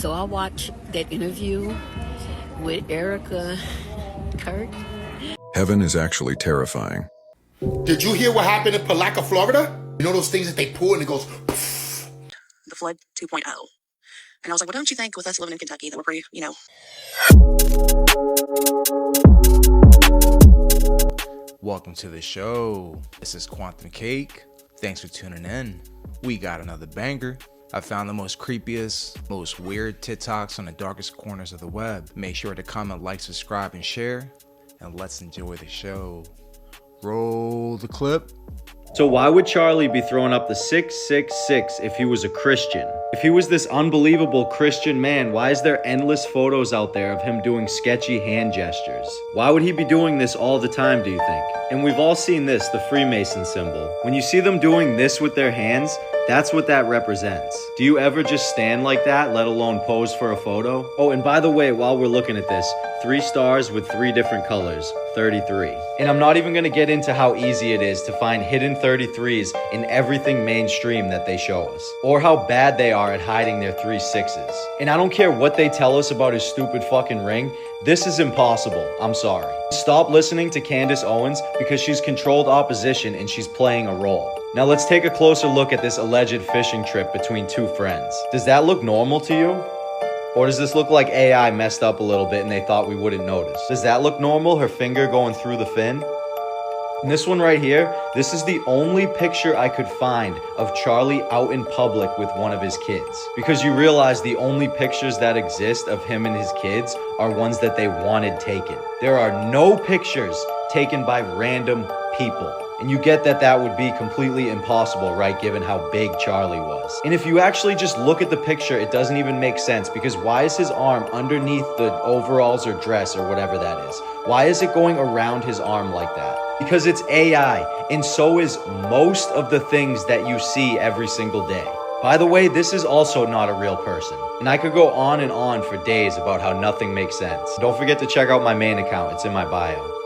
So I watched that interview with Erica Kirk. Heaven is actually terrifying. Did you hear what happened in Palaca, Florida? You know those things that they pull and it goes... The flood 2.0. And I was like, well, don't you think with us living in Kentucky that we're pretty, Welcome to the show. This is QUANTUMCAKE. Thanks for tuning in. We got another banger. I found the most creepiest, most weird TikToks on the darkest corners of the web. Make sure to comment, like, subscribe, and share. And let's enjoy the show. Roll the clip. So why would Charlie be throwing up the 666 if he was a Christian? If he was this unbelievable Christian man, why is there endless photos out there of him doing sketchy hand gestures? Why would he be doing this all the time, do you think? And we've all seen this, the Freemason symbol. When you see them doing this with their hands, that's what that represents. Do you ever just stand like that, let alone pose for a photo? Oh, and by the way, while we're looking at this, 3 stars with 3 different colors, 33. And I'm not even gonna get into how easy it is to find hidden 33s in everything mainstream that they show us, or how bad they are at hiding their 3 6s. And I don't care what they tell us about his stupid fucking ring, this is impossible, I'm sorry. Stop listening to Candace Owens because she's controlled opposition and she's playing a role. Now let's take a closer look at this alleged fishing trip between 2 friends. Does that look normal to you? Or does this look like AI messed up a little bit and they thought we wouldn't notice? Does that look normal, her finger going through the fin? And this one right here, this is the only picture I could find of Charlie out in public with one of his kids. Because you realize the only pictures that exist of him and his kids are ones that they wanted taken. There are no pictures taken by random people. And you get that that would be completely impossible, right, given how big Charlie was. And if you actually just look at the picture, it doesn't even make sense, because why is his arm underneath the overalls or dress or whatever that is? Why is it going around his arm like that? Because it's AI, and so is most of the things that you see every single day. By the way, this is also not a real person. And I could go on and on for days about how nothing makes sense. Don't forget to check out my main account, it's in my bio.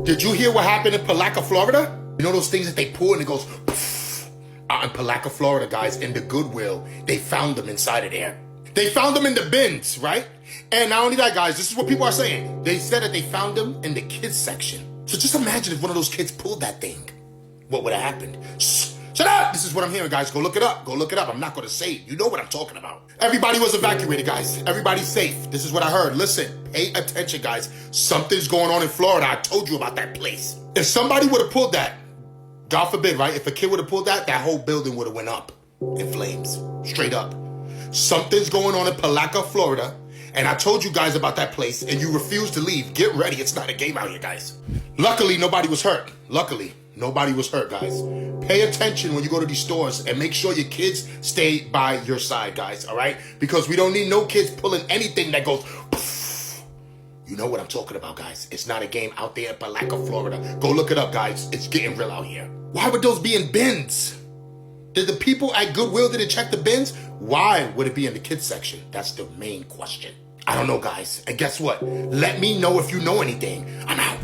Did you hear what happened in Palaca, Florida? You know those things that they pull and it goes... Out in Palaca, Florida, guys, in the Goodwill, they found them inside of there. They found them in the bins, right? And not only that, guys, this is what people are saying. They said that they found them in the kids section. So just imagine if one of those kids pulled that thing. What would have happened? Shut up! This is what I'm hearing, guys. Go look it up. Go look it up. I'm not going to say it. You know what I'm talking about. Everybody was evacuated, guys. Everybody's safe. This is what I heard. Listen, pay attention, guys. Something's going on in Florida. I told you about that place. If somebody would have pulled that, God forbid, right? If a kid would have pulled that, that whole building would have went up in flames. Straight up. Something's going on in Palaca, Florida. And I told you guys about that place, and you refused to leave. Get ready. It's not a game out here, guys. Luckily, nobody was hurt. Luckily. Nobody was hurt, guys. Pay attention when you go to these stores and make sure your kids stay by your side, guys, all right? Because we don't need no kids pulling anything that goes... You know what I'm talking about, guys. It's not a game out there in Palaca, Florida. Go look it up, guys. It's getting real out here. Why would those be in bins? Did the people at Goodwill, didn't check the bins? Why would it be in the kids section? That's the main question. I don't know, guys. And guess what? Let me know if you know anything. I'm out.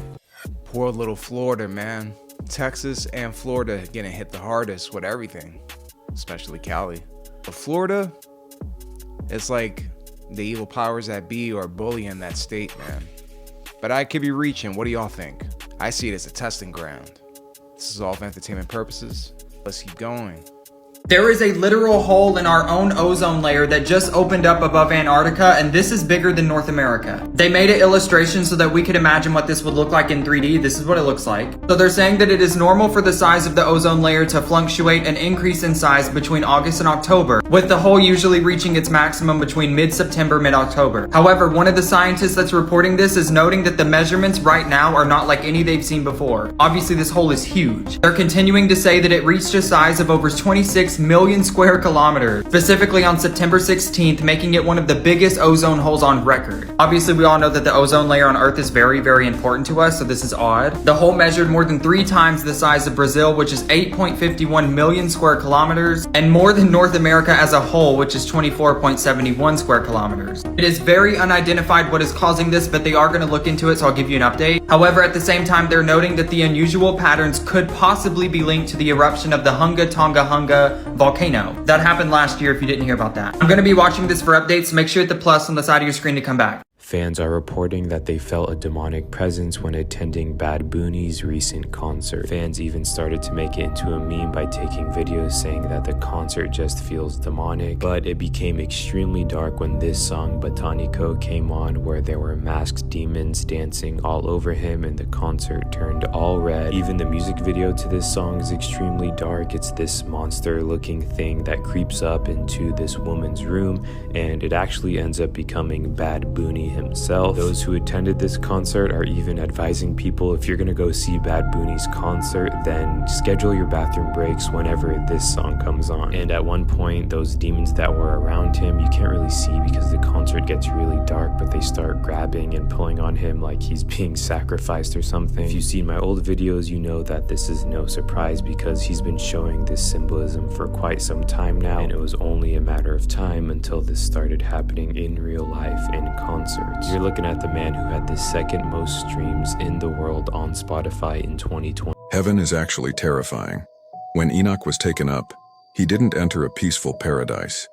Poor little Florida, man. Texas and Florida getting hit the hardest with everything, especially Cali. But Florida, it's like the evil powers that be are bullying that state, man. But I could be reaching. What do y'all think? I see it as a testing ground. This is all for entertainment purposes. Let's keep going. There is a literal hole in our own ozone layer that just opened up above Antarctica, and this is bigger than North America. They made an illustration so that we could imagine what this would look like in 3D. This is what it looks like. So they're saying that it is normal for the size of the ozone layer to fluctuate and increase in size between August and October, with the hole usually reaching its maximum between mid-September, mid-October. However, one of the scientists that's reporting this is noting that the measurements right now are not like any they've seen before. Obviously, this hole is huge. They're continuing to say that it reached a size of over 26 million square kilometers, specifically on September 16th, making it one of the biggest ozone holes on record. Obviously, we all know that the ozone layer on Earth is very, very important to us, so this is odd. The hole measured more than 3 times the size of Brazil, which is 8.51 million square kilometers, and more than North America as a whole, which is 24.71 square kilometers. It is very unidentified what is causing this, but they are going to look into it, so I'll give you an update. However, at the same time, they're noting that the unusual patterns could possibly be linked to the eruption of the Hunga Tonga Hunga volcano. That happened last year if you didn't hear about that. I'm going to be watching this for updates, so make sure you hit the plus on the side of your screen to come back. Fans are reporting that they felt a demonic presence when attending Bad Bunny's recent concert. Fans even started to make it into a meme by taking videos saying that the concert just feels demonic, but it became extremely dark when this song Botanico came on, where there were masked demons dancing all over him and the concert turned all red. Even the music video to this song is extremely dark. It's this monster looking thing that creeps up into this woman's room, and it actually ends up becoming Bad Bunny himself. Those who attended this concert are even advising people, if you're gonna go see Bad Bunny's concert, then schedule your bathroom breaks whenever this song comes on. And at one point, those demons that were around him, you can't really see because the concert gets really dark, but they start grabbing and pulling on him like he's being sacrificed or something. If you've seen my old videos, you know that this is no surprise because he's been showing this symbolism for quite some time now, and it was only a matter of time until this started happening in real life in concert. You're looking at the man who had the second most streams in the world on Spotify in 2020. Heaven is actually terrifying. When Enoch was taken up, he didn't enter a peaceful paradise.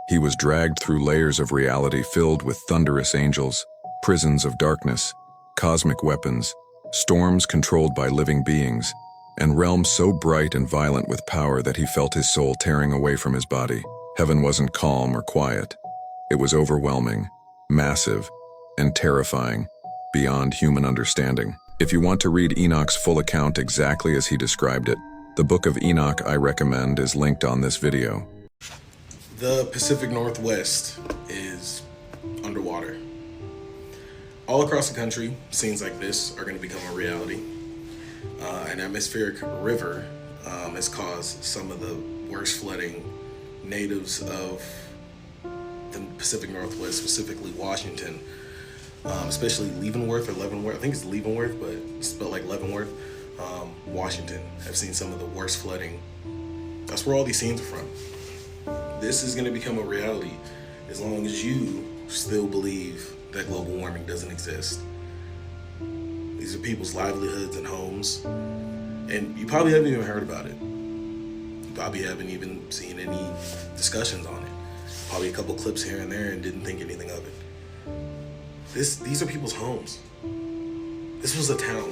He was dragged through layers of reality filled with thunderous angels, prisons of darkness, cosmic weapons, storms controlled by living beings, and realms so bright and violent with power that he felt his soul tearing away from his body. Heaven wasn't calm or quiet. It was overwhelming, massive, and terrifying, beyond human understanding. If you want to read Enoch's full account exactly as he described it, the Book of Enoch I recommend is linked on this video. The Pacific Northwest is underwater. All across the country, scenes like this are going to become a reality. An atmospheric river has caused some of the worst flooding. Natives of the Pacific Northwest, specifically Washington, especially Leavenworth or Leavenworth, I think it's Leavenworth, but it's spelled like Leavenworth, Washington, have seen some of the worst flooding. That's where all these scenes are from. This is going to become a reality as long as you still believe that global warming doesn't exist. These are people's livelihoods and homes, and you probably haven't even heard about it. You probably haven't even seen any discussions on it. Probably a couple clips here and there and didn't think anything of it. These are people's homes. This was a town.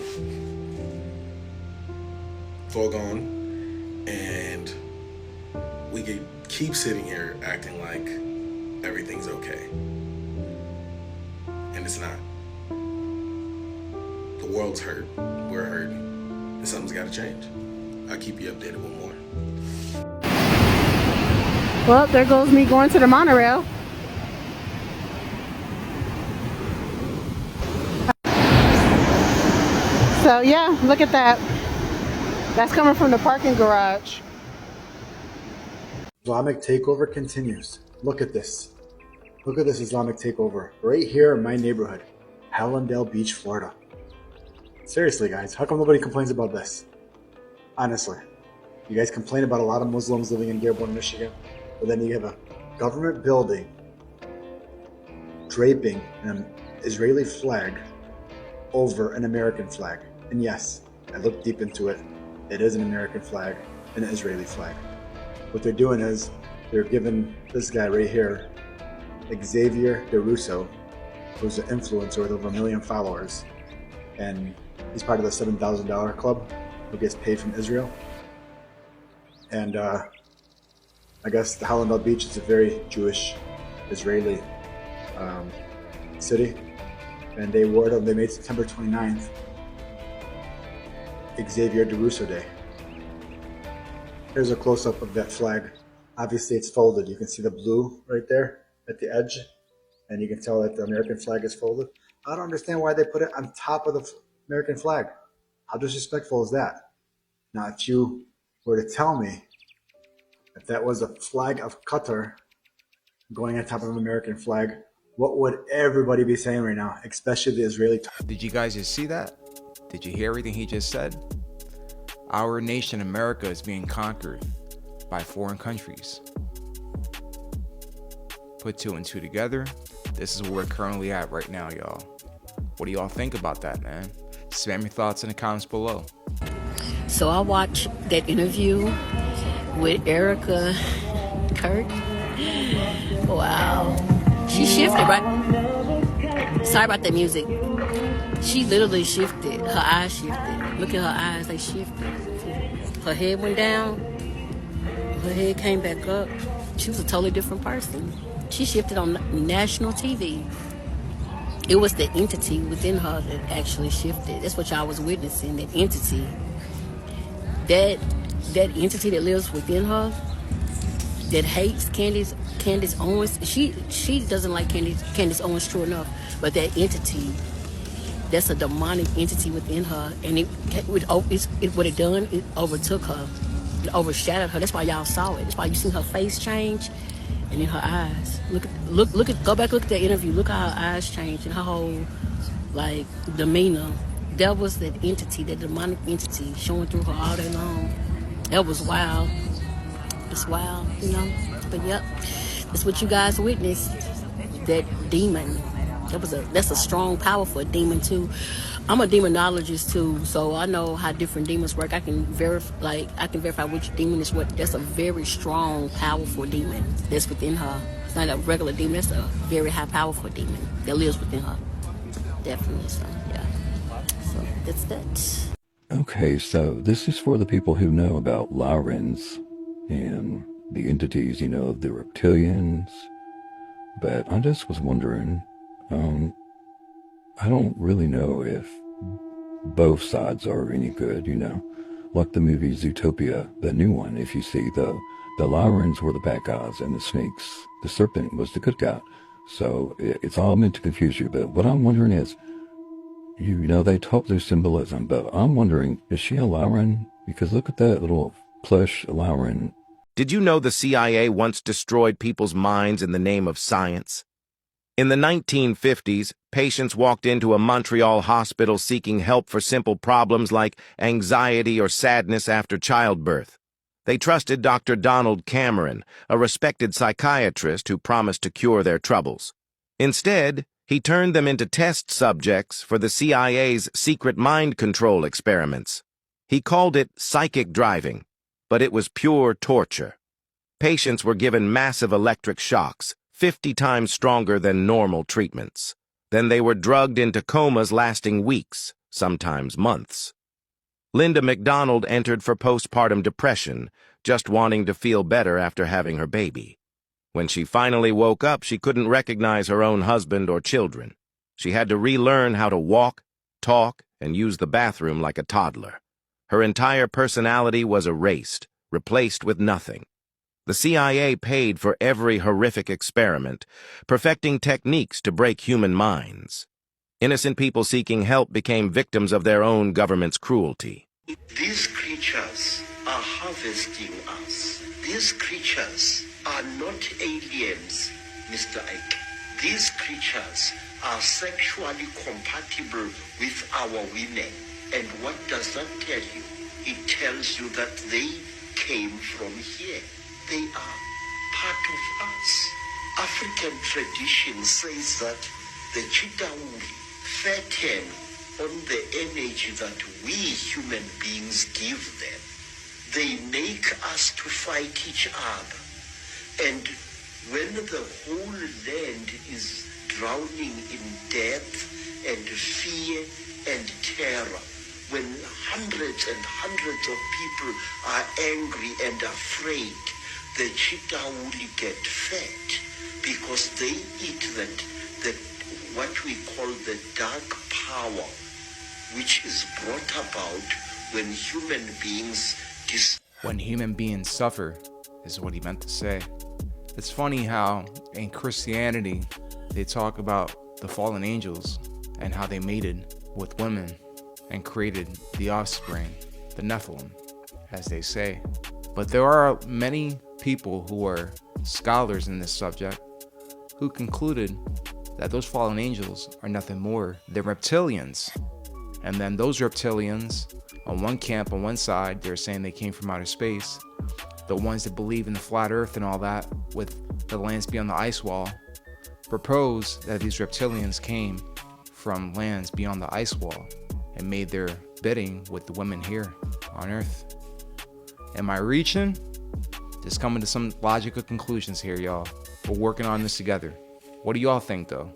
It's all gone, and we could keep sitting here acting like everything's okay. And it's not. The world's hurt, we're hurt, and something's gotta change. I'll keep you updated with more. Well, there goes me going to the monorail. So yeah, look at that. That's coming from the parking garage. Islamic takeover continues. Look at this. Look at this Islamic takeover right here in my neighborhood, Hallandale Beach, Florida. Seriously, guys, how come nobody complains about this? Honestly, you guys complain about a lot of Muslims living in Dearborn, Michigan, but then you have a government building draping an Israeli flag over an American flag. And yes, I looked deep into it. It is an American flag and an Israeli flag. What they're doing is they're giving this guy right here, Xavier DeRusso, who's an influencer with over 1 million followers, and he's part of the $7,000 club who gets paid from Israel. And I guess the Hallandale Beach is a very Jewish, Israeli city, and they made September 29th Xavier DeRusso Day. Here's a close-up of that flag. Obviously it's folded. You can see the blue right there at the edge, and you can tell that the American flag is folded. I don't understand why they put it on top of the American flag. How disrespectful is that? Now, if you were to tell me that that was a flag of Qatar going on top of an American flag, what would everybody be saying right now, especially the Israeli? Did you guys just see that? Did you hear everything he just said? Our nation, America, is being conquered by foreign countries. Put two and two together, this is where we're currently at right now, y'all. What do y'all think about that, man? Spam your thoughts in the comments below. So I watched that interview with Erica Kirk. Wow. She shifted, right? Sorry about that music. She literally shifted. Her eyes shifted. Look at her eyes, they shifted. Her head went down. Her head came back up. She was a totally different person. She shifted on national TV. It was the entity within her that actually shifted. That's what y'all was witnessing, that entity. That entity that lives within her, that hates Candace Owens. She doesn't like Candace Owens, true enough, but that entity, that's a demonic entity within her, and what it done, it overtook her, it overshadowed her. That's why y'all saw it. That's why you seen her face change, and then her eyes. Go back, look at that interview. Look how her eyes changed and her whole demeanor. That was that entity, that demonic entity showing through her all day long. That was wild. It's wild, you know. But yep, that's what you guys witnessed. That demon. That's a strong, powerful demon too. I'm a demonologist too, so I know how different demons work. I can verify which demon is what. That's a very strong, powerful demon that's within her. It's not a regular demon. That's a very high, powerful demon that lives within her. Definitely. So yeah. So that's that. Okay, so this is for the people who know about Lowrens and the entities, the reptilians. But I just was wondering, I don't really know if both sides are any good, like the movie Zootopia, the new one. If you see the Lowrens were the bad guys and the snakes, the serpent was the good guy. So it's all meant to confuse you. But what I'm wondering is, they talk through symbolism, but I'm wondering, is she a Lowren? Because look at that little plush Lowren. Did you know the CIA once destroyed people's minds in the name of science? In the 1950s, patients walked into a Montreal hospital seeking help for simple problems like anxiety or sadness after childbirth. They trusted Dr. Donald Cameron, a respected psychiatrist who promised to cure their troubles. Instead, he turned them into test subjects for the CIA's secret mind control experiments. He called it psychic driving, but it was pure torture. Patients were given massive electric shocks, 50 times stronger than normal treatments. Then they were drugged into comas lasting weeks, sometimes months. Linda McDonald entered for postpartum depression, just wanting to feel better after having her baby. When she finally woke up, she couldn't recognize her own husband or children. She had to relearn how to walk, talk, and use the bathroom like a toddler. Her entire personality was erased, replaced with nothing. The CIA paid for every horrific experiment, perfecting techniques to break human minds. Innocent people seeking help became victims of their own government's cruelty. These creatures are harvesting us. These creatures are not aliens, Mr. Ike. These creatures are sexually compatible with our women. And what does that tell you? It tells you that they came from here. They are part of us. African tradition says that the Chitauri fatten on the energy that we human beings give them. They make us to fight each other. And when the whole land is drowning in death and fear and terror, when hundreds and hundreds of people are angry and afraid, the cheetah will get fat because they eat that what we call the dark power, which is brought about when human beings when human beings suffer, is what he meant to say. It's funny how in Christianity they talk about the fallen angels and how they mated with women and created the offspring, the Nephilim, as they say. But there are many people who are scholars in this subject who concluded that those fallen angels are nothing more than reptilians. And then those reptilians, on one camp, on one side, they're saying they came from outer space. The ones that believe in the flat earth and all that, with the lands beyond the ice wall, propose that these reptilians came from lands beyond the ice wall and made their bidding with the women here on earth. Am I reaching? Just coming to some logical conclusions here, y'all. We're working on this together. What do y'all think, though?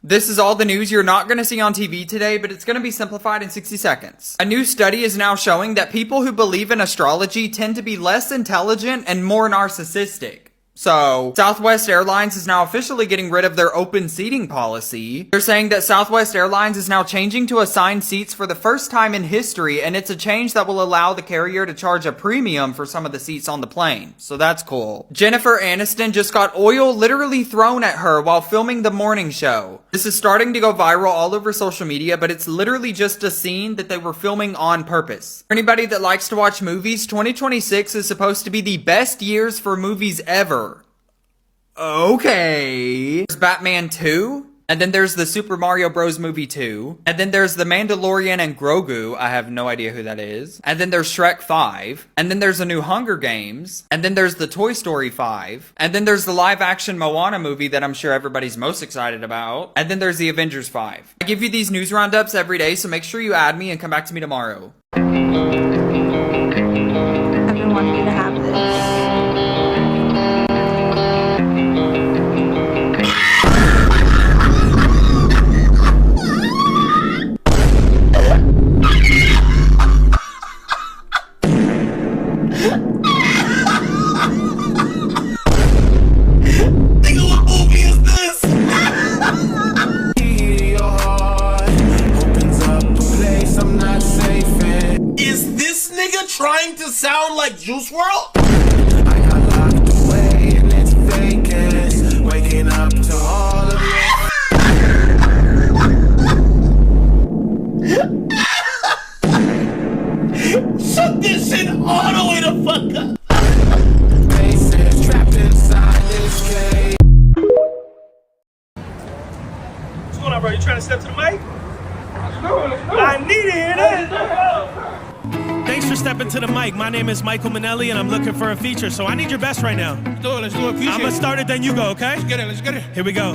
This is all the news you're not going to see on TV today, but it's going to be simplified in 60 seconds. A new study is now showing that people who believe in astrology tend to be less intelligent and more narcissistic. So, Southwest Airlines is now officially getting rid of their open seating policy. They're saying that Southwest Airlines is now changing to assigned seats for the first time in history, and it's a change that will allow the carrier to charge a premium for some of the seats on the plane. So that's cool. Jennifer Aniston just got oil literally thrown at her while filming the morning show. This is starting to go viral all over social media, but it's literally just a scene that they were filming on purpose. For anybody that likes to watch movies, 2026 is supposed to be the best years for movies ever. Okay. There's Batman 2. And then there's the Super Mario Bros. Movie 2. And then there's The Mandalorian and Grogu. I have no idea who that is. And then there's Shrek 5. And then there's a new Hunger Games. And then there's the Toy Story 5. And then there's the live-action Moana movie that I'm sure everybody's most excited about. And then there's the Avengers 5. I give you these news roundups every day, so make sure you add me and come back to me tomorrow. I've been wanting you to have this. Trying to sound like Juice WRLD? I got locked away and it's vacant. Waking up to all of you. Shut this shit all the way the fuck up. Faces trapped inside this cage. What's going on, bro? You trying to step to the mic? I need to hear that. Thanks for stepping to the mic. My name is Michael Manelli, and I'm looking for a feature, so I need your best right now. Let's do it. I'm gonna start it, then you go, okay? Let's get it. Here we go.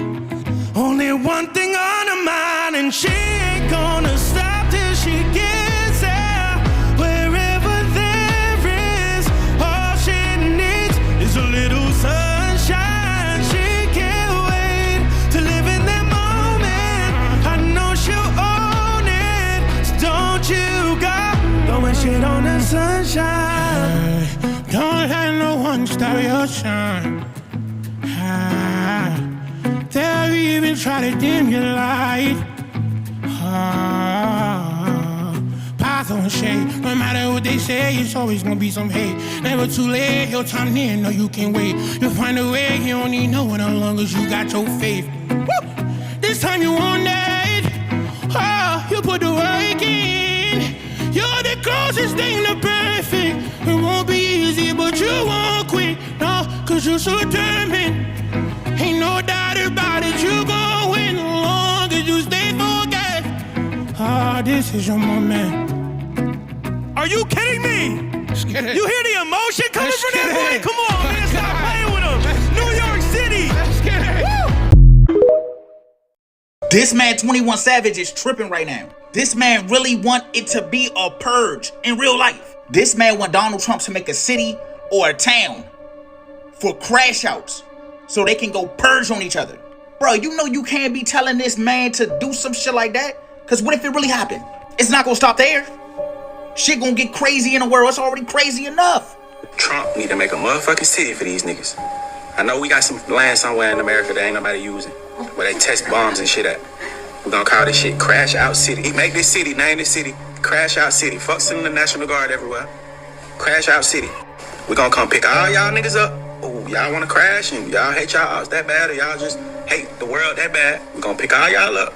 Only one thing on her mind, and she ain't gonna stop till she gets there. Wherever there is, all she needs is a little sunshine. She can't wait to live in that moment. I know she'll own it, so don't you go throwing shit on the sunshine. Don't let no one stop your shine. They'll even try to dim your light. Path on shade. No matter what they say, it's always gonna be some hate. Never too late, your time near, no you can wait. You'll find a way, you don't need no one as long as you got your faith. Woo! This time you want it. You put the work in. You're the closest thing to perfect. It won't be easy, but you won't quit. No, cause you're so determined. Ain't no doubt about it, you gon' win. Long as you stay focused. This is your moment. Are you kidding me? Let's get it. You hear the emotion coming from that boy? Come on, man, stop playing with him. New York City. Let's get it. Woo! This man 21 Savage is tripping right now. This man really want it to be a purge in real life. This man want Donald Trump to make a city or a town for crash outs so they can go purge on each other. Bro, you know you can't be telling this man to do some shit like that. Cause what if it really happened? It's not gonna stop there. Shit gonna get crazy in the world. It's already crazy enough. Trump need to make a motherfucking city for these niggas. I know we got some land somewhere in America that ain't nobody using, where they test bombs and shit at. We're gonna call this shit Crash Out City. He make this city, name this city Crash Out City. Fuck sending the National Guard everywhere. Crash Out City. We're gonna come pick all y'all niggas up. Oh, y'all wanna crash and y'all hate y'all house that bad, or y'all just hate the world that bad. We're gonna pick all y'all up,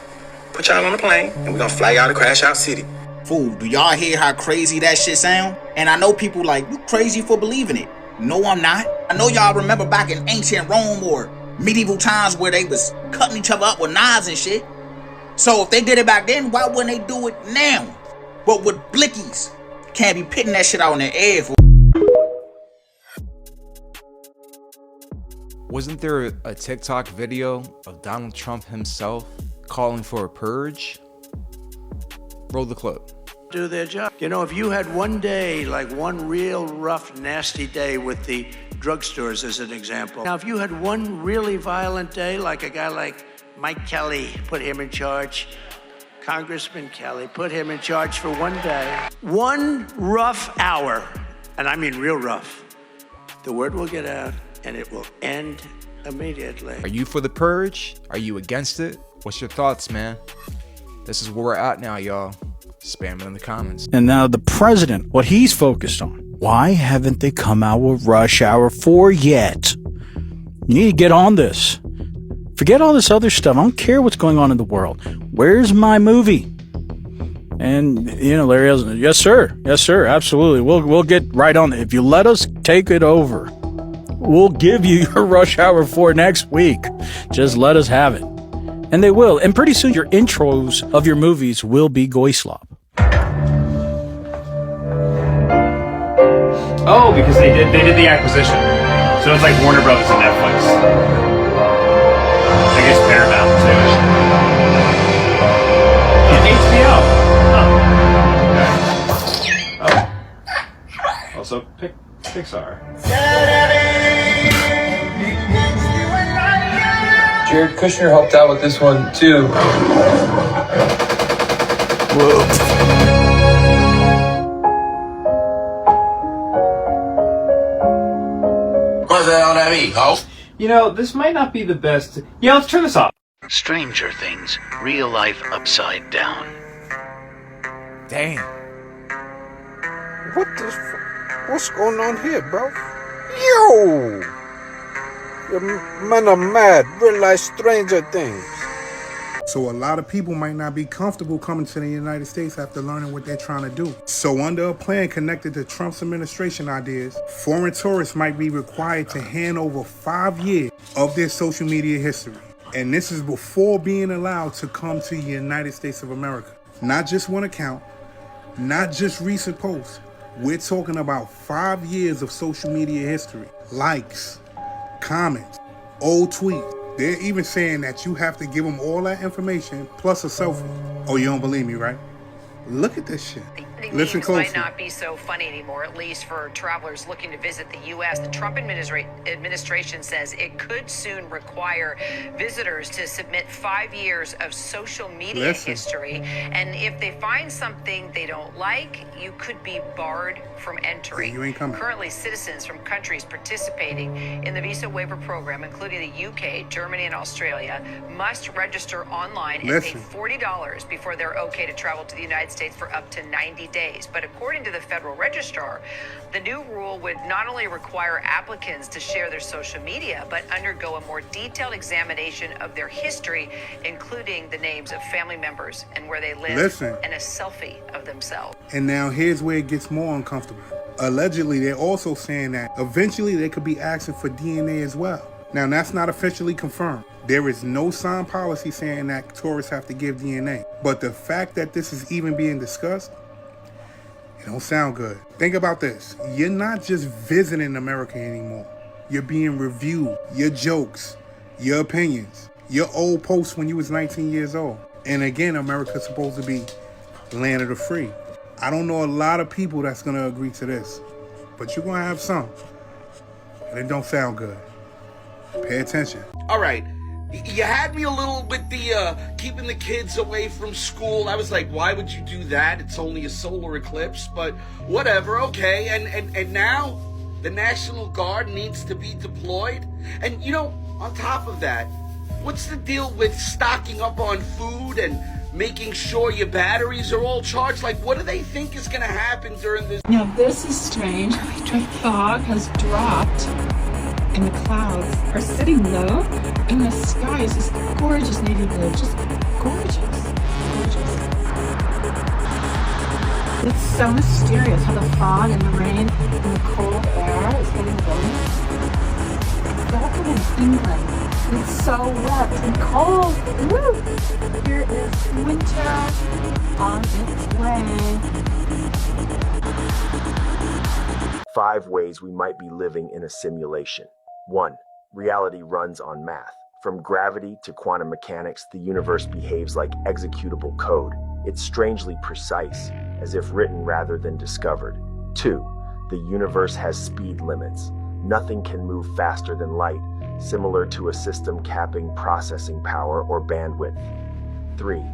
put y'all on a plane, and we're gonna fly y'all to Crash Out City. Fool, do y'all hear how crazy that shit sound? And I know people like, you crazy for believing it. No, I'm not. I know y'all remember back in ancient Rome or medieval times where they was cutting each other up with knives and shit. So if they did it back then, why wouldn't they do it now? But with blickies, can't be pitting that shit out in the air. Fool. Wasn't there a TikTok video of Donald Trump himself calling for a purge? Roll the clip. Do their job. You know, if you had one day, like one real rough, nasty day with the drugstores as an example. Now, if you had one really violent day, like a guy like Mike Kelly, put him in charge, Congressman Kelly, put him in charge for one day. One rough hour, and I mean real rough, the word will get out and it will end immediately. Are you for the purge? Are you against it? What's your thoughts, man? This is where we're at now, y'all. Spam it in the comments. And now the president, what he's focused on. Why haven't they come out with Rush Hour 4 yet? You need to get on this. Forget all this other stuff. I don't care what's going on in the world. Where's my movie? And, you know, Larry has, yes, sir. Yes, sir. Absolutely. We'll get right on it. If you let us take it over, we'll give you your Rush Hour 4 next week. Just let us have it. And they will. And pretty soon your intros of your movies will be Goyslop. Oh, because they did the acquisition. So it's like Warner Brothers and Netflix. I guess Paramount too. And HBO. Huh. Oh. Also Pixar. Jared Kushner helped out with this one too. Whoa. What's that on that mean, ho? You know, this might not be the best. Yeah, let's turn this off. Stranger Things, real life upside down. Damn. What's going on here, bro? Yo! Men are mad. Real life Stranger Things. So a lot of people might not be comfortable coming to the United States after learning what they're trying to do. So under a plan connected to Trump's administration ideas, foreign tourists might be required to hand over 5 years of their social media history. And this is before being allowed to come to the United States of America. Not just one account, not just recent posts. We're talking about 5 years of social media history. Likes, comments, old tweets. They're even saying that you have to give them all that information plus a selfie. Oh, you don't believe me, right? Look at this shit. Listen closely. Might not be so funny anymore, at least for travelers looking to visit the U.S. The Trump administration says it could soon require visitors to submit 5 years of social media history. And if they find something they don't like, you could be barred from entering. Yeah, you ain't coming. Currently, citizens from countries participating in the visa waiver program, including the UK, Germany, and Australia, must register online and pay $40 before they're okay to travel to the United States for up to 90 days. But according to the federal registrar, the new rule would not only require applicants to share their social media, but undergo a more detailed examination of their history, including the names of family members and where they live, and a selfie of themselves. And now here's where it gets more uncomfortable. Allegedly, they're also saying that eventually they could be asking for DNA as well. Now, that's not officially confirmed. There is no signed policy saying that tourists have to give DNA. But the fact that this is even being discussed, it don't sound good. Think about this. You're not just visiting America anymore. You're being reviewed. Your jokes, your opinions, Your old post when you was 19 years old. And again, America's supposed to be land of the free. I don't know a lot of people that's going to agree to this, but you're going to have some. And it don't sound good. Pay attention. All right. You had me a little with the keeping the kids away from school. I was like, why would you do that? It's only a solar eclipse, but whatever, okay. And now the National Guard needs to be deployed. And, you know, on top of that, what's the deal with stocking up on food and making sure your batteries are all charged? Like, what do they think is going to happen during this? Now, this is strange. The fog has dropped and the clouds are sitting low and the sky is just gorgeous navy blue. Just gorgeous. Gorgeous. It's so mysterious how the fog and the rain and the cold air is getting going. Welcome in England. It's so wet and cold. Woo! Here is winter on its way. 5 ways we might be living in a simulation. 1. Reality runs on math. From gravity to quantum mechanics, the universe behaves like executable code. It's strangely precise, as if written rather than discovered. 2. The universe has speed limits. Nothing can move faster than light, similar to a system capping processing power or bandwidth. 3.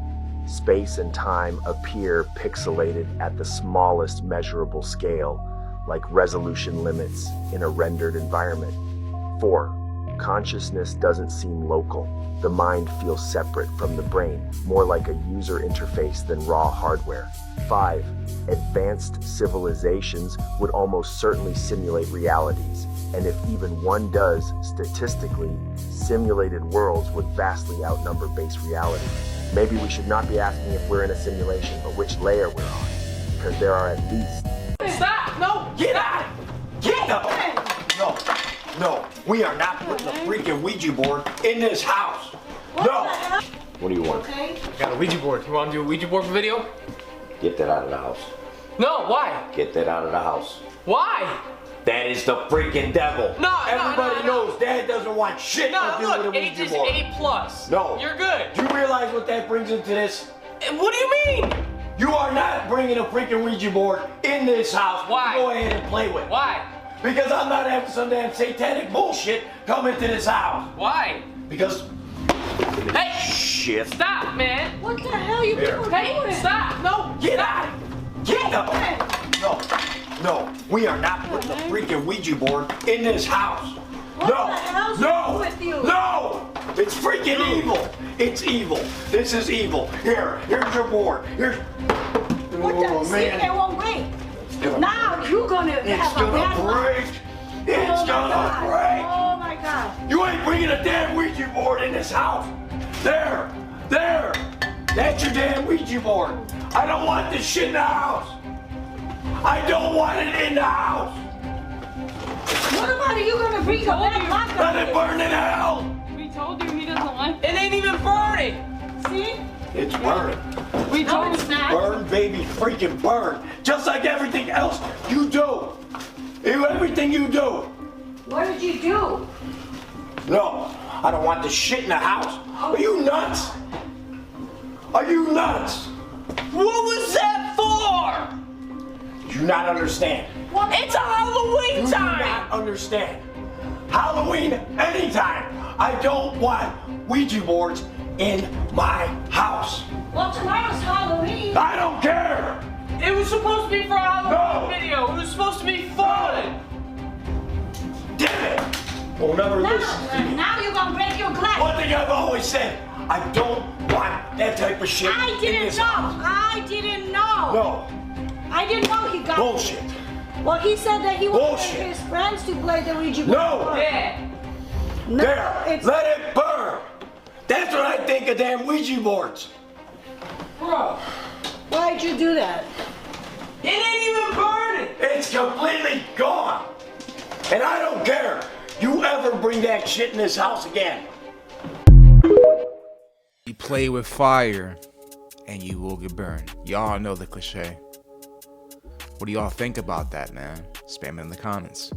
Space and time appear pixelated at the smallest measurable scale, like resolution limits in a rendered environment. 4. Consciousness doesn't seem local. The mind feels separate from the brain, more like a user interface than raw hardware. 5. Advanced civilizations would almost certainly simulate realities, and if even one does, statistically, simulated worlds would vastly outnumber base reality. Maybe we should not be asking if we're in a simulation, but which layer we're on, because there are at least... Stop! No! Get out! Get up! No, we are not putting a freaking Ouija board in this house. No! What do you want? I got a Ouija board. You want to do a Ouija board video? Get that out of the house. No, why? Get that out of the house. Why? That is the freaking devil. Everybody knows Dad doesn't want shit to do with a Ouija age board. is 8+. No. You're good. Do you realize what that brings into this? What do you mean? You are not bringing a freaking Ouija board in this house. Why? Go ahead and play with. Why? Because I'm not having some damn satanic bullshit come into this house. Why? Because... Hey! Shit. Stop, man! What the hell you people doing? Hey, stop! No! Get out! Get up! No, we are not putting a freaking Ouija board in this house. What the hell's wrong with you? No! It's freaking evil. It's evil. This is evil. Here's your board. Here's... What the? See, it won't break. Now you're gonna have a bad life. It's gonna break. Oh my God. You ain't bringing a damn Ouija board in this house. There. That's your damn Ouija board. I don't want this shit in the house. I don't want it in the house. What about you gonna bring the bad luck? Let it burn in hell. We told you he doesn't like it. It ain't even burning. See? It's burning. We told it's not. Burn, baby, freaking burn. Just like everything else you do. Everything you do. What did you do? No, I don't want this shit in the house. Are you nuts? Are you nuts? What was that for? Do you not understand? It's a Halloween time! Do you not understand? Halloween anytime. I don't want Ouija boards in my house. Well, tomorrow's Halloween. I don't care. It was supposed to be for a Halloween video. It was supposed to be fun. Damn it. Don't ever listen to me. Now you're gonna break your glass. One thing I've always said, I don't want that type of shit. I didn't know. I didn't know. No. I didn't know he got Bullshit. it. Well, he said that he wanted Bullshit. his friends to play the Ouija board. No. Yeah. No, There. Let it burn. That's what I think of damn Ouija boards. Bro. Why'd you do that? It ain't even burning. It's completely gone. And I don't care. You ever bring that shit in this house again. You play with fire and you will get burned. Y'all know the cliche. What do y'all think about that, man? Spam it in the comments.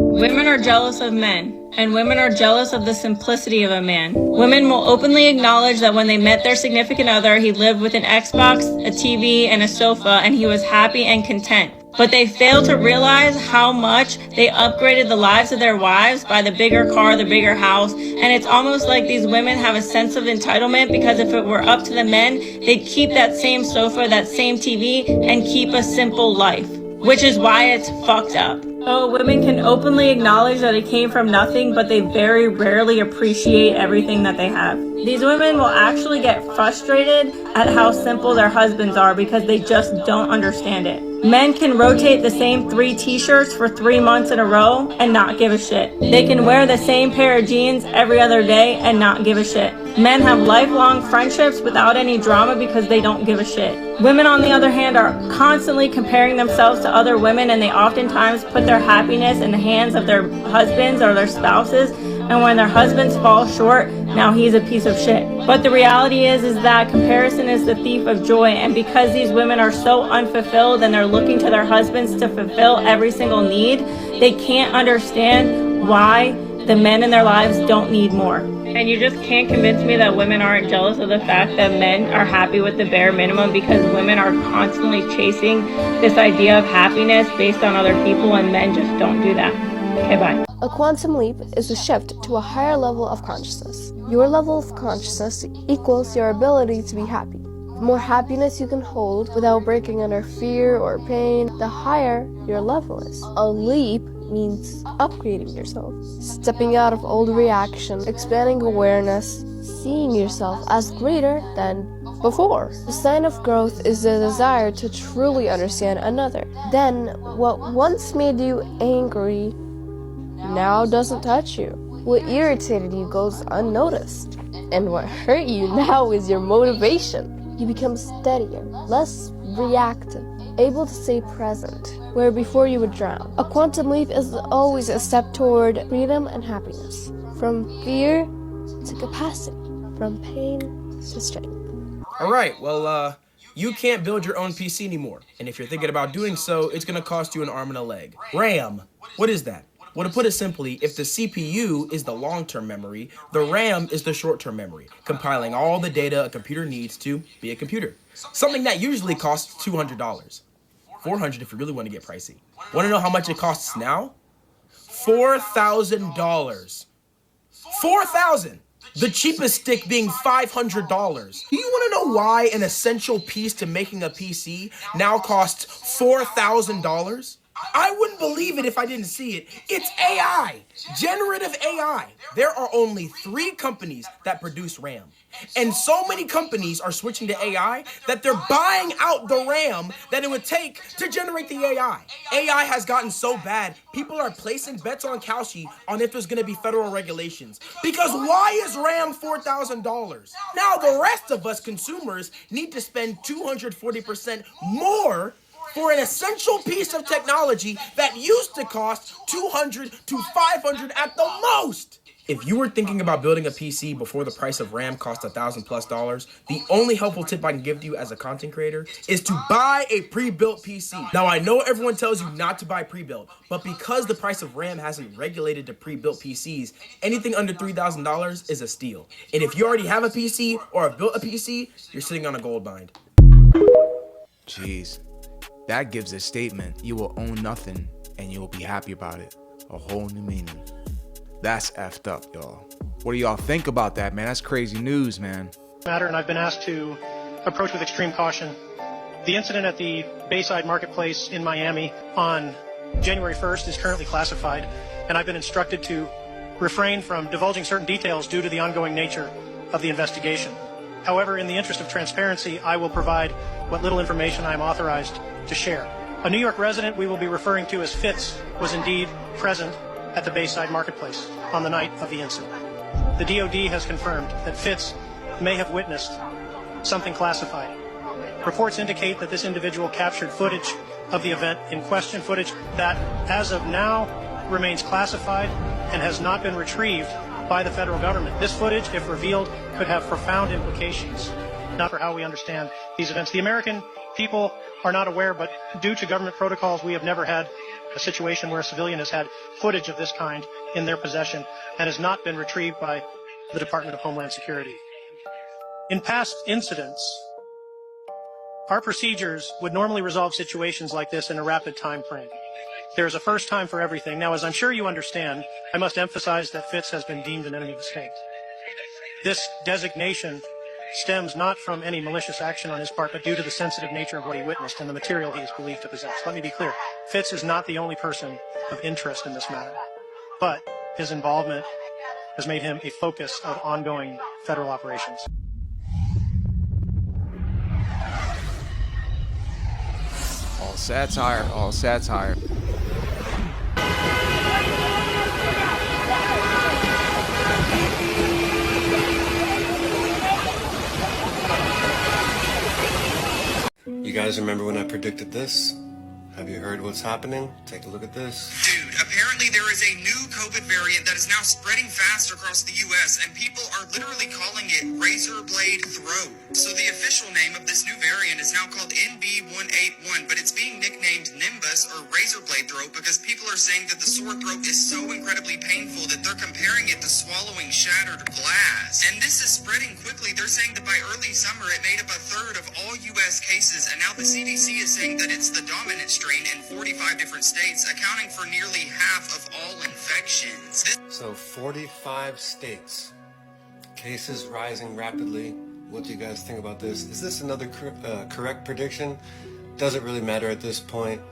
Women are jealous of men, and women are jealous of the simplicity of a man. Women will openly acknowledge that when they met their significant other, he lived with an Xbox, a TV, and a sofa, and he was happy and content. But they fail to realize how much they upgraded the lives of their wives by the bigger car, the bigger house, and it's almost like these women have a sense of entitlement because if it were up to the men, they'd keep that same sofa, that same TV, and keep a simple life, which is why it's fucked up. Oh, women can openly acknowledge that it came from nothing, but they very rarely appreciate everything that they have. These women will actually get frustrated at how simple their husbands are because they just don't understand it. Men can rotate the same 3 t-shirts for 3 months in a row and not give a shit. They can wear the same pair of jeans every other day and not give a shit. Men have lifelong friendships without any drama because they don't give a shit. Women, on the other hand, are constantly comparing themselves to other women, and they oftentimes put their happiness in the hands of their husbands or their spouses, and when their husbands fall short, now he's a piece of shit. But the reality is that comparison is the thief of joy, and because these women are so unfulfilled and they're looking to their husbands to fulfill every single need, they can't understand why the men in their lives don't need more. And you just can't convince me that women aren't jealous of the fact that men are happy with the bare minimum, because women are constantly chasing this idea of happiness based on other people, and men just don't do that. Okay, bye. A quantum leap is a shift to a higher level of consciousness. Your level of consciousness equals your ability to be happy. The more happiness you can hold without breaking under fear or pain, the higher your level is. A leap means upgrading yourself, stepping out of old reaction, expanding awareness, seeing yourself as greater than before. The sign of growth is the desire to truly understand another. Then, what once made you angry now doesn't touch you. What irritated you goes unnoticed. And what hurt you now is your motivation. You become steadier, less reactive, able to stay present, where before you would drown. A quantum leap is always a step toward freedom and happiness. From fear to capacity, from pain to strength. Alright, well, you can't build your own PC anymore. And if you're thinking about doing so, it's gonna cost you an arm and a leg. RAM, what is that? Well, to put it simply, if the CPU is the long-term memory, the RAM is the short-term memory, compiling all the data a computer needs to be a computer. Something that usually costs $200. $400 if you really want to get pricey. Want to know how much it costs now? $4,000. $4,000! The cheapest stick being $500. Do you want to know why an essential piece to making a PC now costs $4,000? I wouldn't believe it if I didn't see it. It's AI, generative AI. There are only 3 companies that produce RAM. And so many companies are switching to AI that they're buying out the RAM that it would take to generate the AI. AI has gotten so bad, people are placing bets on Kalshi on if there's gonna be federal regulations. Because why is RAM $4,000? Now the rest of us consumers need to spend 240% more for an essential piece of technology that used to cost $200 to $500 at the most. If you were thinking about building a PC before the price of RAM cost $1,000+, the only helpful tip I can give to you as a content creator is to buy a pre-built PC. Now I know everyone tells you not to buy pre-built, but because the price of RAM hasn't regulated to pre-built PCs, anything under $3,000 is a steal. And if you already have a PC or have built a PC, you're sitting on a gold mine. Jeez. That gives a statement. You will own nothing and you will be happy about it. A whole new meaning. That's effed up, y'all. What do y'all think about that, man? That's crazy news, man. And I've been asked to approach with extreme caution. The incident at the Bayside Marketplace in Miami on January 1st is currently classified, and I've been instructed to refrain from divulging certain details due to the ongoing nature of the investigation. However, in the interest of transparency, I will provide what little information I am authorized to share. A New York resident we will be referring to as Fitz was indeed present at the Bayside Marketplace on the night of the incident. The DOD has confirmed that Fitz may have witnessed something classified. Reports indicate that this individual captured footage of the event in question, footage that, as of now, remains classified and has not been retrieved by the federal government. This footage, if revealed, could have profound implications, not for how we understand these events. The American people are not aware, but due to government protocols, we have never had a situation where a civilian has had footage of this kind in their possession and has not been retrieved by the Department of Homeland Security. In past incidents, our procedures would normally resolve situations like this in a rapid time frame. There is a first time for everything. Now, as I'm sure you understand, I must emphasize that Fitz has been deemed an enemy of the state. This designation stems not from any malicious action on his part, but due to the sensitive nature of what he witnessed and the material he is believed to possess. Let me be clear. Fitz is not the only person of interest in this matter, but his involvement has made him a focus of ongoing federal operations. All satire, all satire. You guys remember when I predicted this? Have you heard what's happening? Take a look at this. Dude, apparently there is a new COVID variant that is now spreading fast across the U.S., and people are literally calling it razor blade throat. So the official name of this new variant is now called NB181, but it's being nicknamed Nimbus or razor blade throat because people are saying that the sore throat is so incredibly painful that they're comparing it to swallowing shattered glass. And this is spreading quickly. They're saying that by early summer it made up a third of all U.S. cases, and now the CDC is saying that it's the dominant strain in 45 different states, accounting for nearly half of all infections. So 45 states. Cases rising rapidly. What do you guys think about this? Is this another correct prediction? Doesn't really matter at this point.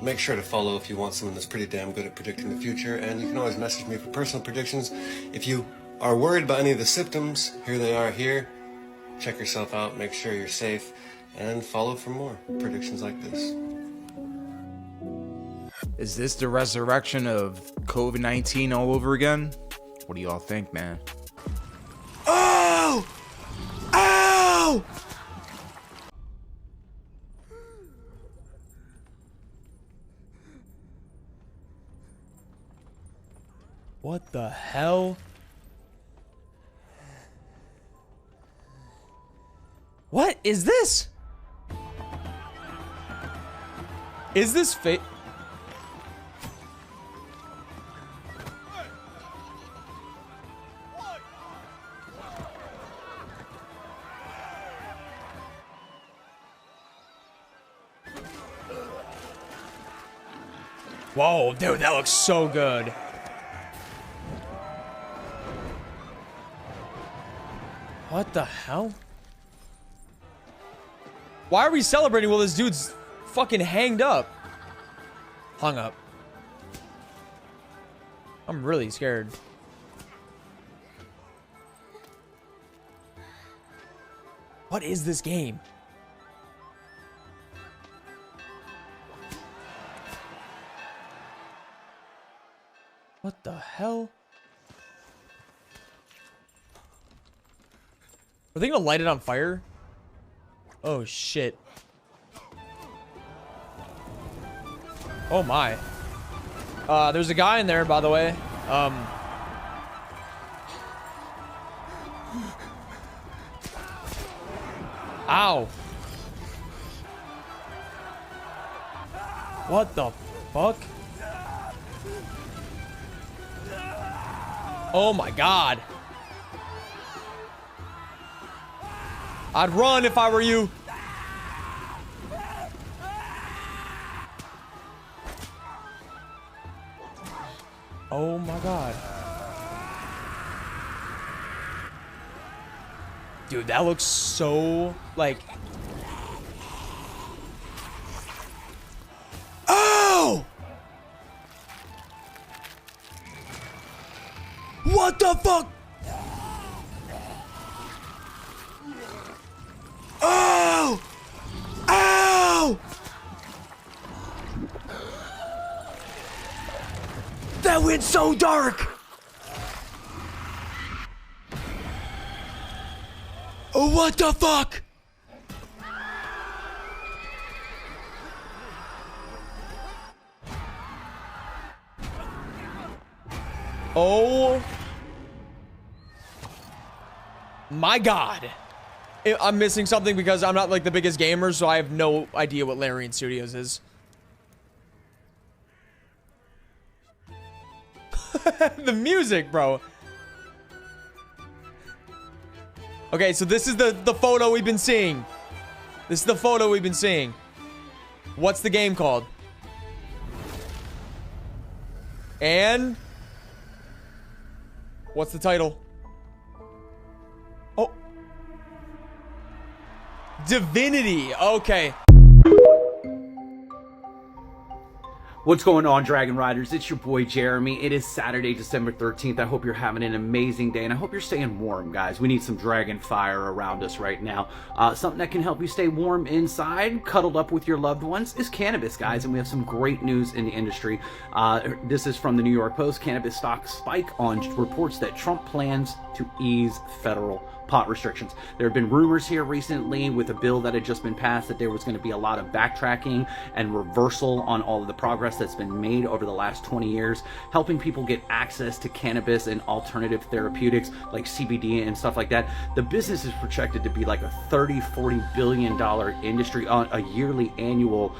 Make sure to follow if you want someone that's pretty damn good at predicting the future, and you can always message me for personal predictions. If you are worried about any of the symptoms, here they are here. Check yourself out, make sure you're safe, and follow for more predictions like this. Is this the resurrection of COVID-19 all over again? What do y'all think, man? Oh! Ow! What the hell? What is this? Is this fake? Whoa, dude, that looks so good. What the hell? Why are we celebrating while this dude's fucking hanged up? Hung up. I'm really scared. What is this game? What the hell? Are they gonna light it on fire? Oh shit. Oh my. There's a guy in there, by the way. Ow. What the fuck? Oh my god. I'd run if I were you. Oh my god. Dude, that looks so like... Oh! What the fuck? Oh! Ow! That went so dark! Oh, what the fuck? Oh my god. I'm missing something because I'm not like the biggest gamer, so I have no idea what Larian Studios is. The music, bro. Okay, so this is the photo we've been seeing. This is the photo we've been seeing. What's the game called? And what's the title? Oh. Divinity. Okay. What's going on, Dragon Riders? It's your boy Jeremy. It is Saturday, December 13th. I hope you're having an amazing day, and I hope you're staying warm, guys. We need some dragon fire around us right now. Something that can help you stay warm inside, cuddled up with your loved ones, is cannabis, guys, and we have some great news in the industry. This is from the New York Post. Cannabis stocks spike on reports that Trump plans to ease federal pot restrictions. There have been rumors here recently with a bill that had just been passed that there was going to be a lot of backtracking and reversal on all of the progress that's been made over the last 20 years, helping people get access to cannabis and alternative therapeutics like CBD and stuff like that. The business is projected to be like a $30-40 billion industry, a yearly annual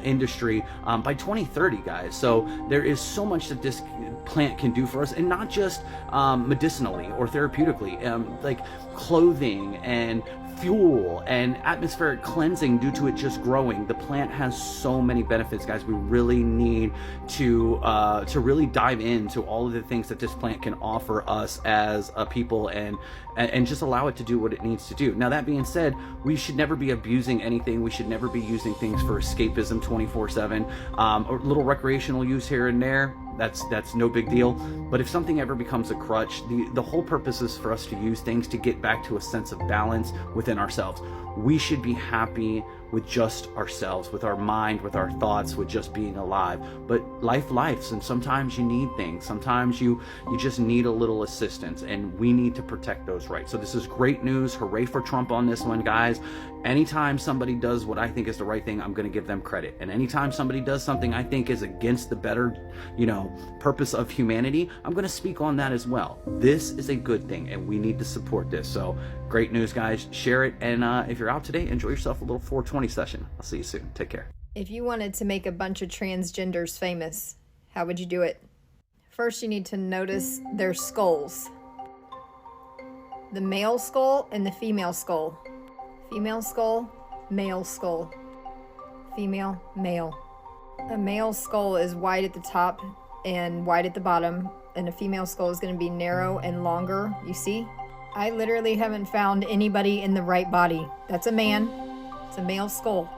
industry by 2030, guys. So there is so much that this plant can do for us, and not just medicinally or therapeutically, like clothing and fuel and atmospheric cleansing due to it just growing. The plant has so many benefits, guys. We really need to really dive into all of the things that this plant can offer us as a people, and just allow it to do what it needs to do. Now, that being said, we should never be abusing anything. We should never be using things for escapism 24/7. Or little recreational use here and there, that's no big deal. But if something ever becomes a crutch, the whole purpose is for us to use things to get back to a sense of balance within ourselves. We should be happy with just ourselves, with our mind, with our thoughts, with just being alive. But life's, and sometimes you need things. Sometimes you just need a little assistance, and we need to protect those rights. So this is great news. Hooray for Trump on this one, guys. Anytime somebody does what I think is the right thing, I'm going to give them credit. And anytime somebody does something I think is against the better, purpose of humanity, I'm going to speak on that as well. This is a good thing, and we need to support this. So great news, guys. Share it, and if you're out today, enjoy yourself a little 420 session. I'll see you soon. Take care. If you wanted to make a bunch of transgenders famous, how would you do it? First, you need to notice their skulls. The male skull and the female skull. Female skull, male skull. Female, male. A male skull is wide at the top and wide at the bottom, and a female skull is going to be narrow and longer, you see? I literally haven't found anybody in the right body. That's a man. It's a male skull.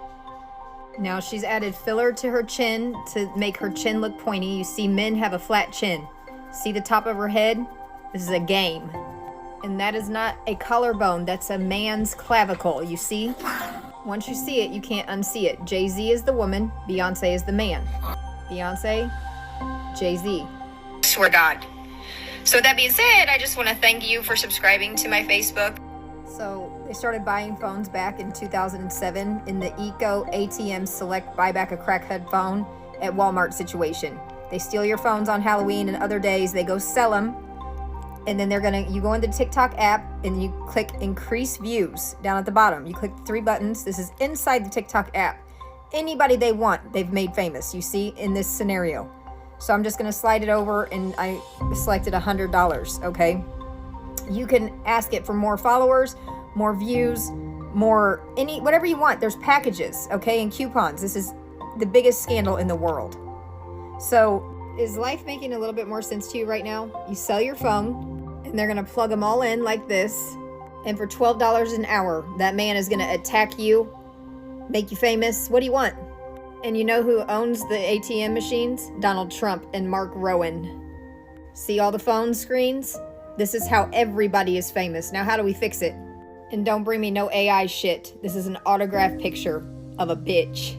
Now she's added filler to her chin to make her chin look pointy. You see, men have a flat chin. See the top of her head? This is a game. And that is not a collarbone. That's a man's clavicle, you see? Once you see it, you can't unsee it. Jay-Z is the woman. Beyonce is the man. Beyonce, Jay-Z. Swear to God. So with that being said, I just want to thank you for subscribing to my Facebook. So they started buying phones back in 2007 in the Eco ATM Select Buyback a Crackhead Phone at Walmart situation. They steal your phones on Halloween and other days. They go sell them. And then you go into the TikTok app and you click increase views down at the bottom. You click 3 buttons. This is inside the TikTok app. Anybody they want, they've made famous, you see, in this scenario. So I'm just going to slide it over, and I selected $100, okay? You can ask it for more followers, more views, whatever you want. There's packages, okay, and coupons. This is the biggest scandal in the world. So is life making a little bit more sense to you right now? You sell your phone, and they're going to plug them all in like this. And for $12 an hour, that man is going to attack you, make you famous. What do you want? And you know who owns the ATM machines? Donald Trump and Mark Rowan. See all the phone screens? This is how everybody is famous. Now, how do we fix it? And don't bring me no AI shit. This is an autographed picture of a bitch.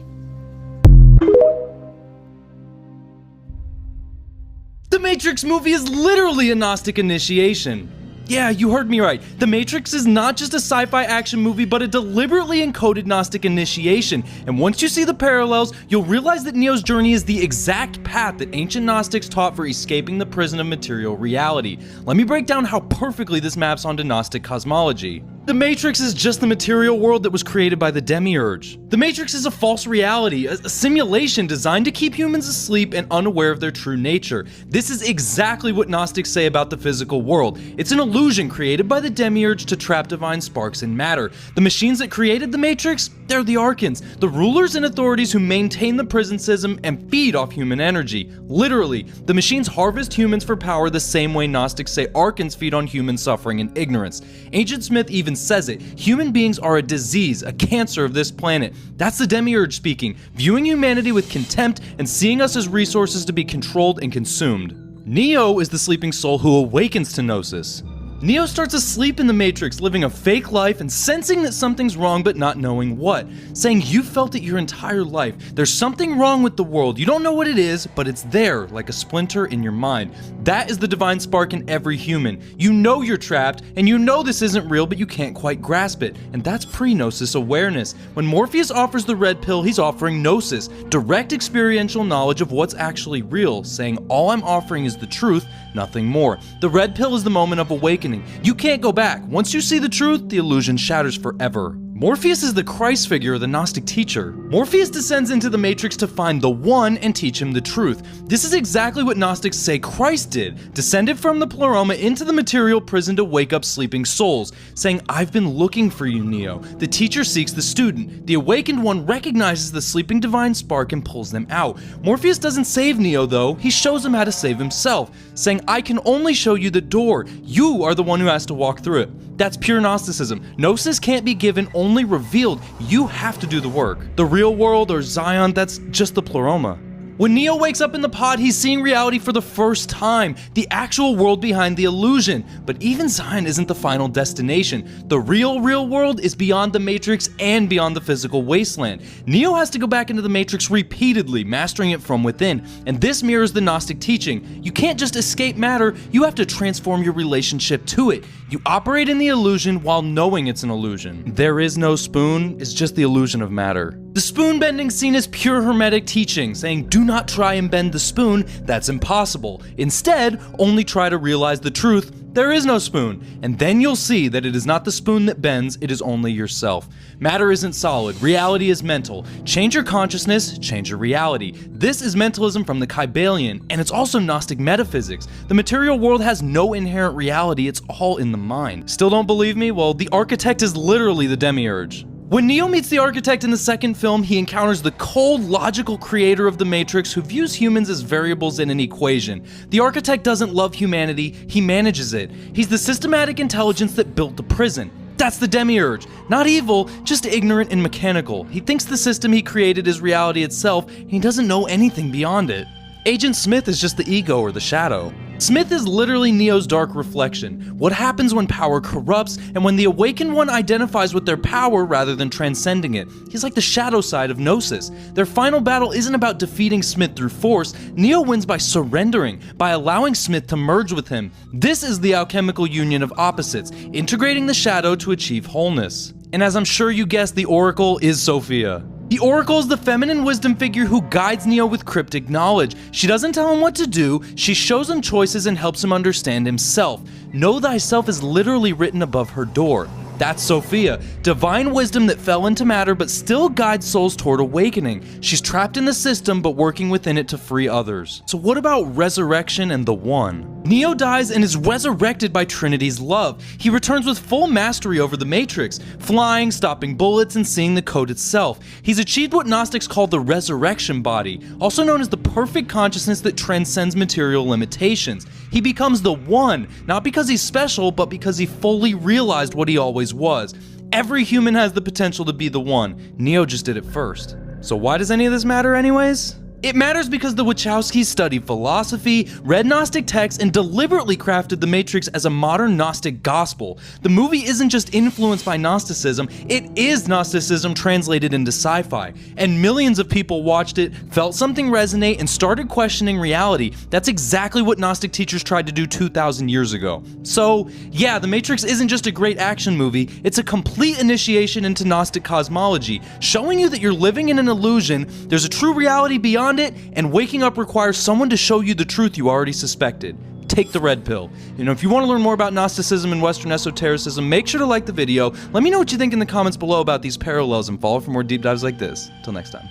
The Matrix movie is literally a Gnostic initiation. Yeah, you heard me right. The Matrix is not just a sci-fi action movie, but a deliberately encoded Gnostic initiation. And once you see the parallels, you'll realize that Neo's journey is the exact path that ancient Gnostics taught for escaping the prison of material reality. Let me break down how perfectly this maps onto Gnostic cosmology. The Matrix is just the material world that was created by the Demiurge. The Matrix is a false reality, a simulation designed to keep humans asleep and unaware of their true nature. This is exactly what Gnostics say about the physical world. It's an illusion created by the Demiurge to trap divine sparks in matter. The machines that created the Matrix, they're the Archons, the rulers and authorities who maintain the prison system and feed off human energy. Literally, the machines harvest humans for power the same way Gnostics say Archons feed on human suffering and ignorance. Agent Smith even says it. Human beings are a disease, a cancer of this planet. That's the Demiurge speaking, viewing humanity with contempt and seeing us as resources to be controlled and consumed. Neo is the sleeping soul who awakens to Gnosis. Neo starts asleep in the Matrix, living a fake life and sensing that something's wrong but not knowing what. Saying you've felt it your entire life. There's something wrong with the world. You don't know what it is, but it's there, like a splinter in your mind. That is the divine spark in every human. You know you're trapped, and you know this isn't real, but you can't quite grasp it. And that's pre-Gnosis awareness. When Morpheus offers the red pill, he's offering Gnosis, direct experiential knowledge of what's actually real, saying all I'm offering is the truth, nothing more. The red pill is the moment of awakening. You can't go back. Once you see the truth, the illusion shatters forever. Morpheus is the Christ figure of the Gnostic teacher. Morpheus descends into the Matrix to find the One and teach him the truth. This is exactly what Gnostics say Christ did, descended from the Pleroma into the material prison to wake up sleeping souls, saying, I've been looking for you, Neo. The teacher seeks the student. The awakened one recognizes the sleeping divine spark and pulls them out. Morpheus doesn't save Neo though, he shows him how to save himself, saying, I can only show you the door. You are the one who has to walk through it. That's pure Gnosticism. Gnosis can't be given, only revealed. You have to do the work. The real world, or Zion, that's just the Pleroma. When Neo wakes up in the pod, he's seeing reality for the first time, the actual world behind the illusion. But even Zion isn't the final destination. The real world is beyond the Matrix and beyond the physical wasteland. Neo has to go back into the Matrix repeatedly, mastering it from within. And this mirrors the Gnostic teaching. You can't just escape matter, you have to transform your relationship to it. You operate in the illusion while knowing it's an illusion. There is no spoon, it's just the illusion of matter. The spoon bending scene is pure Hermetic teaching, saying do not try and bend the spoon, that's impossible. Instead, only try to realize the truth, there is no spoon. And then you'll see that it is not the spoon that bends, it is only yourself. Matter isn't solid, reality is mental. Change your consciousness, change your reality. This is mentalism from the Kybalion, and it's also Gnostic metaphysics. The material world has no inherent reality, it's all in the mind. Still don't believe me? Well, the architect is literally the Demiurge. When Neo meets the architect in the second film, he encounters the cold, logical creator of the Matrix who views humans as variables in an equation. The architect doesn't love humanity, he manages it. He's the systematic intelligence that built the prison. That's the Demiurge. Not evil, just ignorant and mechanical. He thinks the system he created is reality itself, and he doesn't know anything beyond it. Agent Smith is just the ego or the shadow. Smith is literally Neo's dark reflection. What happens when power corrupts and when the awakened one identifies with their power rather than transcending it? He's like the shadow side of Gnosis. Their final battle isn't about defeating Smith through force. Neo wins by surrendering, by allowing Smith to merge with him. This is the alchemical union of opposites, integrating the shadow to achieve wholeness. And as I'm sure you guessed, the Oracle is Sophia. The Oracle is the feminine wisdom figure who guides Neo with cryptic knowledge. She doesn't tell him what to do, she shows him choices and helps him understand himself. Know thyself is literally written above her door. That's Sophia, divine wisdom that fell into matter but still guides souls toward awakening. She's trapped in the system but working within it to free others. So what about resurrection and the One? Neo dies and is resurrected by Trinity's love. He returns with full mastery over the Matrix, flying, stopping bullets, and seeing the code itself. He's achieved what Gnostics call the resurrection body, also known as the perfect consciousness that transcends material limitations. He becomes the One, not because he's special, but because he fully realized what he always was. Every human has the potential to be the One. Neo just did it first. So why does any of this matter anyways? It matters because the Wachowskis studied philosophy, read Gnostic texts, and deliberately crafted the Matrix as a modern Gnostic gospel. The movie isn't just influenced by Gnosticism, it is Gnosticism translated into sci-fi. And millions of people watched it, felt something resonate, and started questioning reality. That's exactly what Gnostic teachers tried to do 2,000 years ago. So, yeah, The Matrix isn't just a great action movie, it's a complete initiation into Gnostic cosmology, showing you that you're living in an illusion, there's a true reality beyond it, and waking up requires someone to show you the truth you already suspected. take the red pill. You know, if you want to learn more about Gnosticism and Western esotericism, make sure to like the video. Let me know what you think in the comments below about these parallels, and follow for more deep dives like this. Till next time.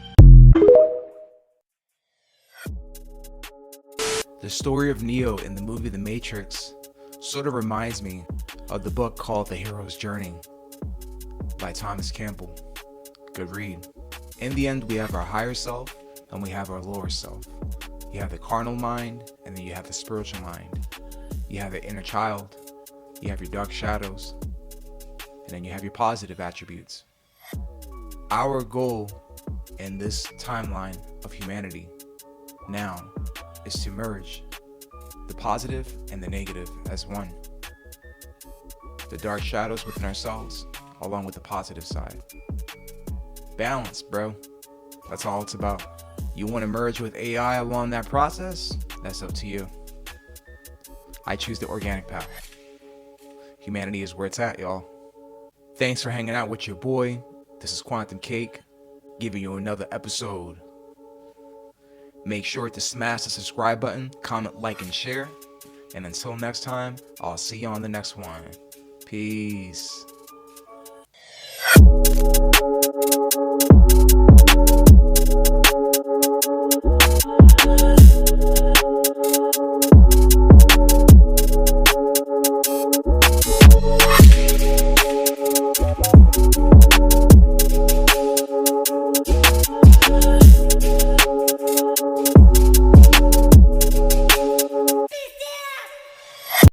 The story of Neo in the movie The Matrix sort of reminds me of the book called The Hero's Journey by Thomas Campbell. Good read. In the end, we have our higher self and we have our lower self. You have the carnal mind, and then you have the spiritual mind. You have the inner child, you have your dark shadows, and then you have your positive attributes. Our goal in this timeline of humanity now is to merge the positive and the negative as one. The dark shadows within ourselves, along with the positive side. Balance, bro. That's all it's about. You want to merge with AI along that process? That's up to you. I choose the organic path. Humanity is where it's at, y'all. Thanks for hanging out with your boy. This is Quantum Cake, giving you another episode. Make sure to smash the subscribe button, comment, like, and share. And until next time, I'll see you on the next one. Peace.